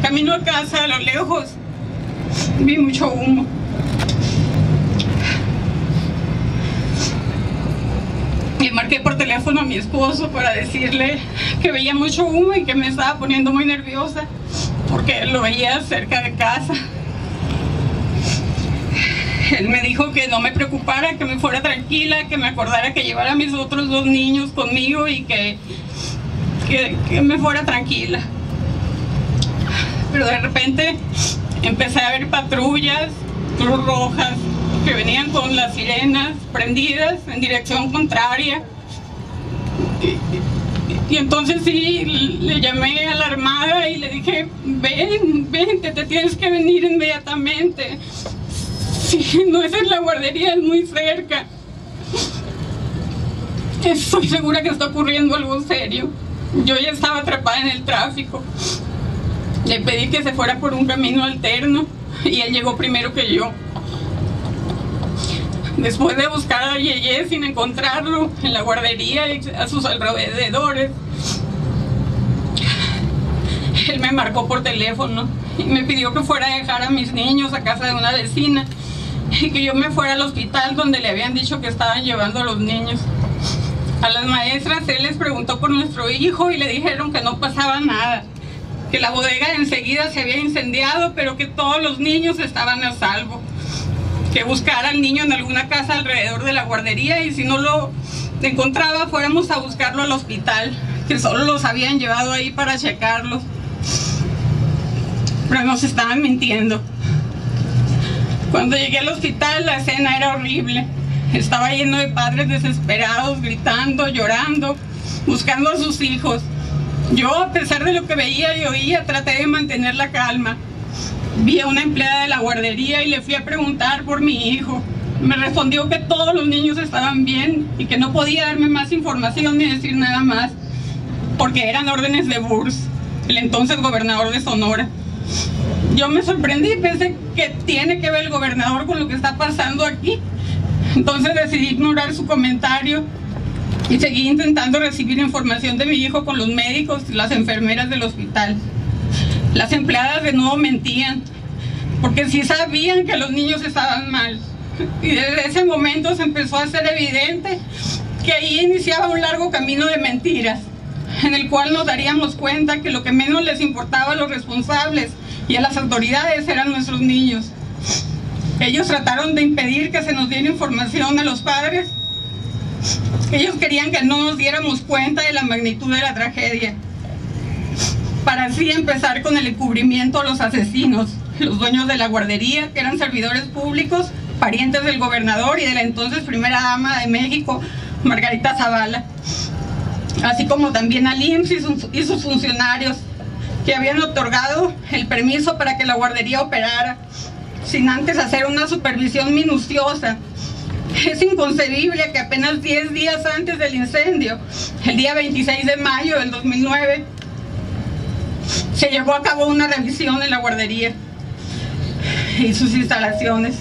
camino a casa, a lo lejos, vi mucho humo. Le marqué por teléfono a mi esposo para decirle que veía mucho humo y que me estaba poniendo muy nerviosa porque lo veía cerca de casa. Él me dijo que no me preocupara, que me fuera tranquila, que me acordara que llevara a mis otros 2 niños conmigo y que me fuera tranquila. Pero de repente empecé a ver patrullas, Cruz Rojas, que venían con las sirenas prendidas en dirección contraria. Y entonces sí, le llamé a la Armada y le dije, ven, que te tienes que venir inmediatamente. Sí, no, esa es la guardería, es muy cerca. Estoy segura que está ocurriendo algo serio. Yo ya estaba atrapada en el tráfico. Le pedí que se fuera por un camino alterno y él llegó primero que yo. Después de buscar a Yeye sin encontrarlo en la guardería y a sus alrededores, él me marcó por teléfono y me pidió que fuera a dejar a mis niños a casa de una vecina y que yo me fuera al hospital donde le habían dicho que estaban llevando a los niños. A las maestras él les preguntó por nuestro hijo y le dijeron que no pasaba nada, que la bodega enseguida se había incendiado, pero que todos los niños estaban a salvo, que buscara al niño en alguna casa alrededor de la guardería y si no lo encontraba fuéramos a buscarlo al hospital, que solo los habían llevado ahí para checarlos. Pero nos estaban mintiendo. Cuando llegué al hospital la escena era horrible. Estaba lleno de padres desesperados, gritando, llorando, buscando a sus hijos. Yo, a pesar de lo que veía y oía, traté de mantener la calma. Vi a una empleada de la guardería y le fui a preguntar por mi hijo. Me respondió que todos los niños estaban bien y que no podía darme más información ni decir nada más, porque eran órdenes de Burs, el entonces gobernador de Sonora. Yo me sorprendí, pensé que tiene que ver el gobernador con lo que está pasando aquí. Entonces decidí ignorar su comentario y seguí intentando recibir información de mi hijo con los médicos y las enfermeras del hospital. Las empleadas de nuevo mentían, porque sí sabían que los niños estaban mal. Y desde ese momento se empezó a hacer evidente que ahí iniciaba un largo camino de mentiras, en el cual nos daríamos cuenta que lo que menos les importaba a los responsables y a las autoridades eran nuestros niños. Ellos trataron de impedir que se nos diera información a los padres. Ellos querían que no nos diéramos cuenta de la magnitud de la tragedia, para así empezar con el encubrimiento a los asesinos, los dueños de la guardería, que eran servidores públicos, parientes del gobernador y de la entonces primera dama de México, Margarita Zavala, así como también al IMSS y sus funcionarios, que habían otorgado el permiso para que la guardería operara, sin antes hacer una supervisión minuciosa. Es inconcebible que apenas 10 días antes del incendio, el día 26 de mayo del 2009, se llevó a cabo una revisión en la guardería y sus instalaciones.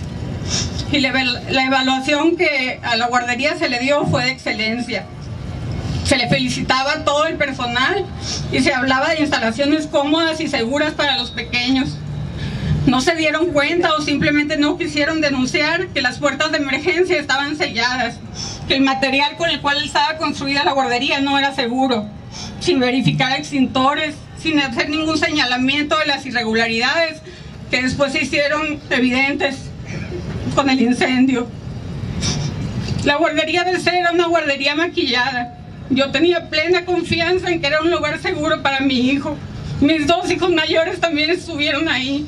Y la evaluación que a la guardería se le dio fue de excelencia. Se le felicitaba a todo el personal y se hablaba de instalaciones cómodas y seguras para los pequeños. No se dieron cuenta o simplemente no quisieron denunciar que las puertas de emergencia estaban selladas, que el material con el cual estaba construida la guardería no era seguro, sin verificar extintores, sin hacer ningún señalamiento de las irregularidades que después se hicieron evidentes con el incendio. La guardería de C era una guardería maquillada. Yo tenía plena confianza en que era un lugar seguro para mi hijo. Mis 2 hijos mayores también estuvieron ahí.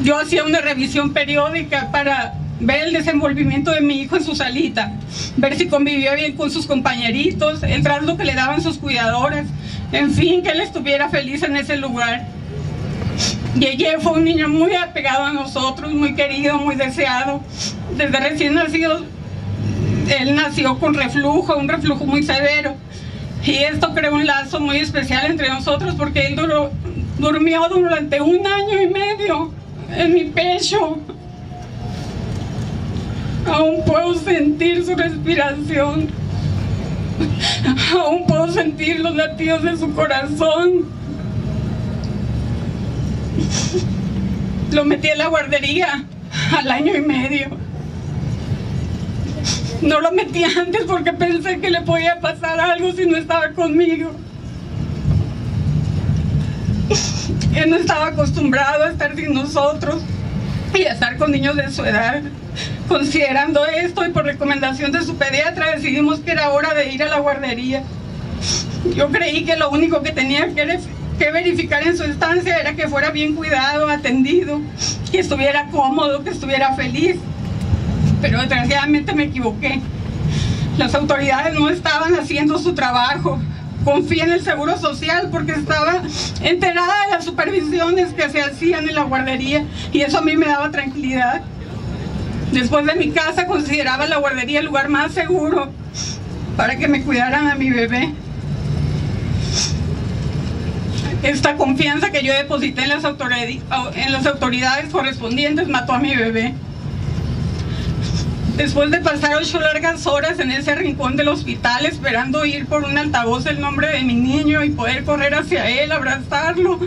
Yo hacía una revisión periódica para ver el desenvolvimiento de mi hijo en su salita, ver si convivía bien con sus compañeritos, el trato que le daban sus cuidadoras, en fin, que él estuviera feliz en ese lugar. Yeye fue un niño muy apegado a nosotros, muy querido, muy deseado. Desde recién nacido, él nació con reflujo, un reflujo muy severo. Y esto creó un lazo muy especial entre nosotros porque él durmió durante 1 año y medio en mi pecho. Aún puedo sentir su respiración. Aún puedo sentir los latidos de su corazón. Lo metí en la guardería al año y medio. No lo metí antes porque pensé que le podía pasar algo si no estaba conmigo. Él no estaba acostumbrado a estar sin nosotros y a estar con niños de su edad. Considerando esto y por recomendación de su pediatra, decidimos que era hora de ir a la guardería. Yo creí que lo único que tenía que verificar en su estancia era que fuera bien cuidado, atendido, que estuviera cómodo, que estuviera feliz. Pero desgraciadamente me equivoqué. Las autoridades no estaban haciendo su trabajo. Confié en el Seguro Social porque estaba enterada de las supervisiones que se hacían en la guardería y eso a mí me daba tranquilidad. Después de mi casa consideraba la guardería el lugar más seguro para que me cuidaran a mi bebé. Esta confianza que yo deposité en las autoridades correspondientes mató a mi bebé. Después de pasar 8 largas horas en ese rincón del hospital esperando oír por un altavoz el nombre de mi niño y poder correr hacia él, abrazarlo,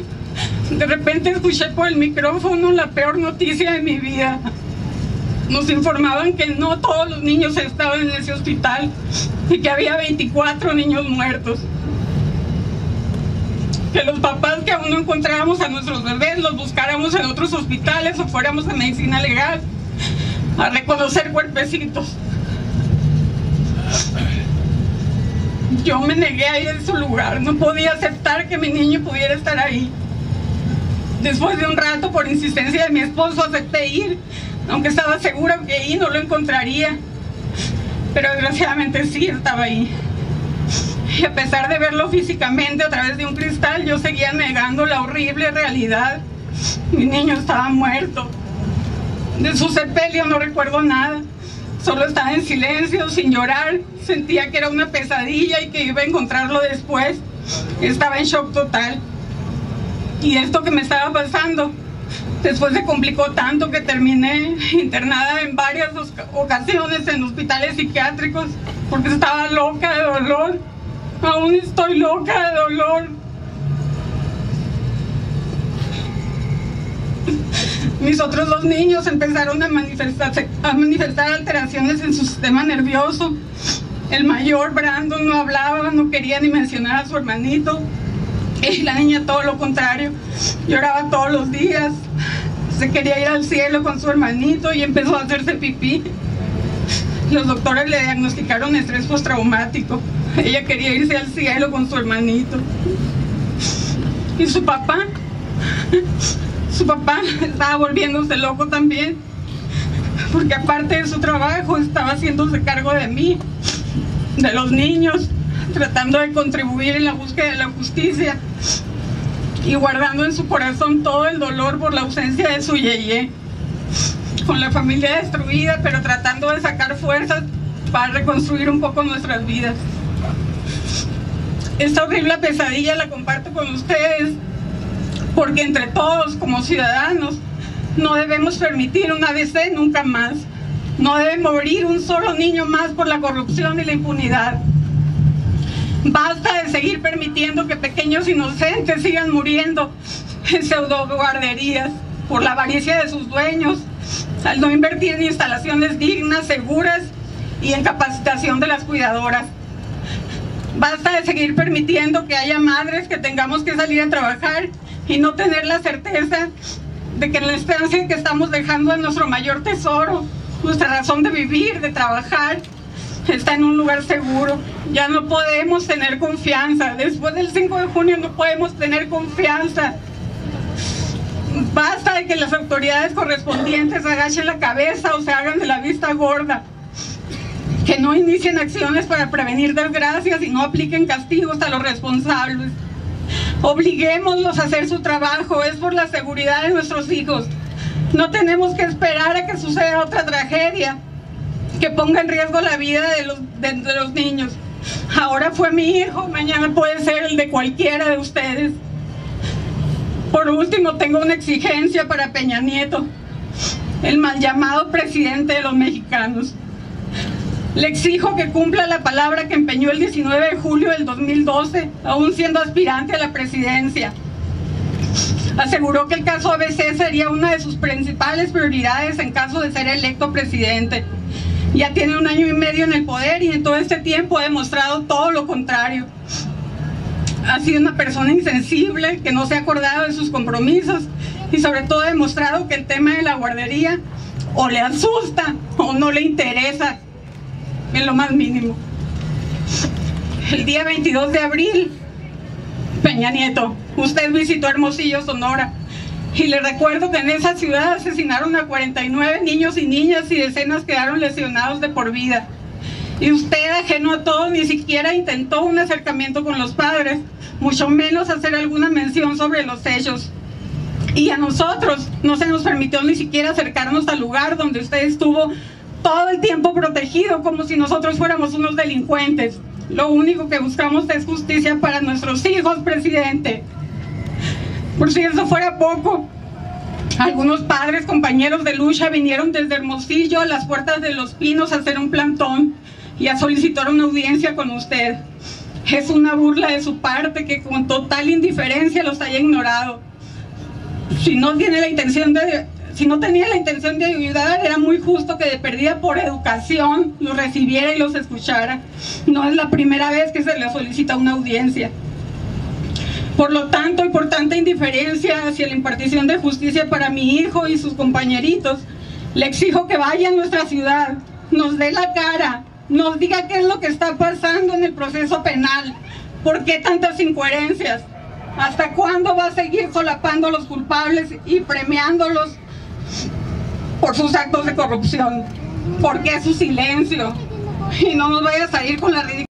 de repente escuché por el micrófono la peor noticia de mi vida. Nos informaban que no todos los niños estaban en ese hospital y que había 24 niños muertos. Que los papás que aún no encontrábamos a nuestros bebés los buscáramos en otros hospitales o fuéramos a medicina legal a reconocer cuerpecitos. Yo me negué a ir a su lugar, no podía aceptar que mi niño pudiera estar ahí. Después de un rato, por insistencia de mi esposo, acepté ir, aunque estaba segura que ahí no lo encontraría. Pero desgraciadamente sí estaba ahí. Y a pesar de verlo físicamente a través de un cristal, yo seguía negando la horrible realidad. Mi niño estaba muerto. De su sepelio no recuerdo nada. Solo estaba en silencio, sin llorar. Sentía que era una pesadilla y que iba a encontrarlo después. Estaba en shock total. Y esto que me estaba pasando, después se complicó tanto que terminé internada en varias ocasiones en hospitales psiquiátricos porque estaba loca de dolor. Aún estoy loca de dolor. Mis otros 2 niños empezaron a manifestar alteraciones en su sistema nervioso. El mayor, Brandon, no hablaba, no quería ni mencionar a su hermanito. Y la niña todo lo contrario, lloraba todos los días, se quería ir al cielo con su hermanito y empezó a hacerse pipí. Los doctores le diagnosticaron estrés postraumático. Ella quería irse al cielo con su hermanito. Y su papá estaba volviéndose loco también, porque aparte de su trabajo estaba haciéndose cargo de mí, de los niños, tratando de contribuir en la búsqueda de la justicia y guardando en su corazón todo el dolor por la ausencia de su yeye, con la familia destruida, pero tratando de sacar fuerzas para reconstruir un poco nuestras vidas. Esta horrible pesadilla la comparto con ustedes porque entre todos como ciudadanos no debemos permitir un ABC nunca más. No debe morir un solo niño más por la corrupción y la impunidad. Basta de seguir permitiendo que pequeños inocentes sigan muriendo en pseudoguarderías por la avaricia de sus dueños, al no invertir en instalaciones dignas, seguras y en capacitación de las cuidadoras. Basta de seguir permitiendo que haya madres que tengamos que salir a trabajar y no tener la certeza de que en la estancia que estamos dejando a nuestro mayor tesoro, nuestra razón de vivir, de trabajar, está en un lugar seguro. Ya no podemos tener confianza. Después del 5 de junio no podemos tener confianza. Basta de que las autoridades correspondientes agachen la cabeza o se hagan de la vista gorda. Que no inicien acciones para prevenir desgracias y no apliquen castigos a los responsables. Obliguémoslos a hacer su trabajo, es por la seguridad de nuestros hijos. No tenemos que esperar a que suceda otra tragedia que ponga en riesgo la vida de los niños. Ahora fue mi hijo, mañana puede ser el de cualquiera de ustedes. Por último, tengo una exigencia para Peña Nieto, el mal llamado presidente de los mexicanos. Le exijo que cumpla la palabra que empeñó el 19 de julio del 2012, aún siendo aspirante a la presidencia. Aseguró que el caso ABC sería una de sus principales prioridades en caso de ser electo presidente. Ya tiene 1 año y medio en el poder y en todo este tiempo ha demostrado todo lo contrario. Ha sido una persona insensible, que no se ha acordado de sus compromisos y sobre todo ha demostrado que el tema de la guardería o le asusta o no le interesa en lo más mínimo. El día 22 de abril, Peña Nieto, usted visitó Hermosillo, Sonora, y le recuerdo que en esa ciudad asesinaron a 49 niños y niñas y decenas quedaron lesionados de por vida. Y usted, ajeno a todo, ni siquiera intentó un acercamiento con los padres, mucho menos hacer alguna mención sobre los hechos. Y a nosotros no se nos permitió ni siquiera acercarnos al lugar donde usted estuvo todo el tiempo protegido, como si nosotros fuéramos unos delincuentes. Lo único que buscamos es justicia para nuestros hijos, presidente. Por si eso fuera poco, algunos padres, compañeros de lucha, vinieron desde Hermosillo a las puertas de Los Pinos a hacer un plantón y a solicitar una audiencia con usted. Es una burla de su parte que con total indiferencia los haya ignorado. Si no tenía la intención de ayudar, era muy justo que de perdida por educación los recibiera y los escuchara. No es la primera vez que se le solicita una audiencia. Por lo tanto, y por tanta indiferencia hacia la impartición de justicia para mi hijo y sus compañeritos, le exijo que vaya a nuestra ciudad, nos dé la cara, nos diga qué es lo que está pasando en el proceso penal, por qué tantas incoherencias, hasta cuándo va a seguir solapando a los culpables y premiándolos por sus actos de corrupción, por qué su silencio, y no nos vaya a salir con la ridícula